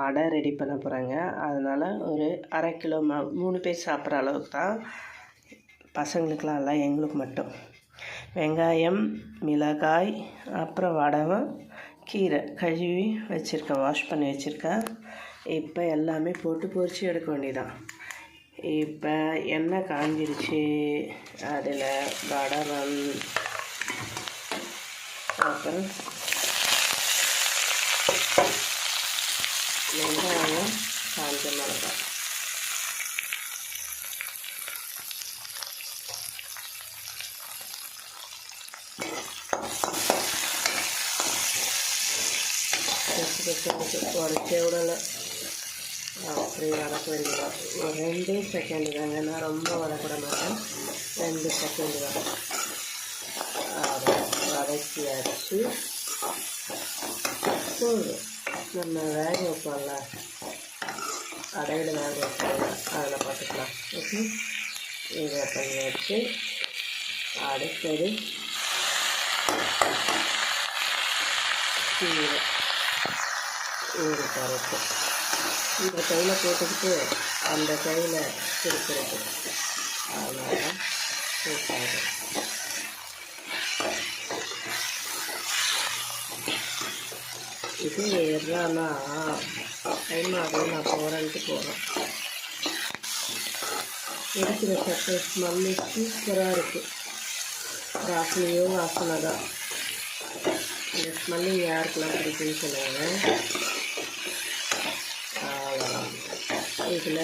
அடை ரெடி பண்ண போகிறேங்க. அதனால் ஒரு 1/2 கிலோ 3 பேர் சாப்பிட்ற அளவுக்கு தான், பசங்களுக்கெலாம் இல்லை, எங்களுக்கு மட்டும். வெங்காயம், மிளகாய், அப்புறம் வடகம், கீரை கழுவி வச்சுருக்கேன், வாஷ் பண்ணி வச்சுருக்கேன். இப்போ எல்லாமே போட்டு பொரித்து எடுக்க வேண்டியதான். இப்போ எண்ணெய் காஞ்சிருச்சு. அதில் வடகம், அப்புறம் வெங்காயம், காஞ்ச மிளகாய், உடச்சே விடலை, அப்படி வதக்க வேண்டியதான். ஒரு 2 செகண்டு தாங்க, நான் ரொம்ப வதக்கிட மாட்டேன், 2 செகண்டு தான். அதை வதக்கியாச்சு. நம்ம வேக வைப்போம்ல, அடையில் வேக வைப்போம்ல, அதில் பார்த்துக்கலாம். ஓகே, இதை பண்ணியாச்சு. அடுத்தது கீரை, ஒரு பருப்பு இந்த கையில் போட்டுக்கிட்டு அந்த கையில் திருப்பிருக்கு, அதனால் சூப்பாக. இது எதுனா டைம் ஆகும், நான் போகிறேன்ட்டு போகிறேன். இருக்கிற சட்டை ஸ்மெல்லு சூப்பராக இருக்குது. வாசனையோ வாசனை தான். இந்த ஸ்மெல்லு யாருக்கெல்லாம் பிடிக்குன்னு சொல்லுவாங்க. அவ்வளோதான். இதில்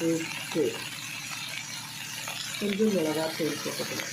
உப்பு, கொஞ்சம் மிளகாத்தூள் போட்டுக்கணும்.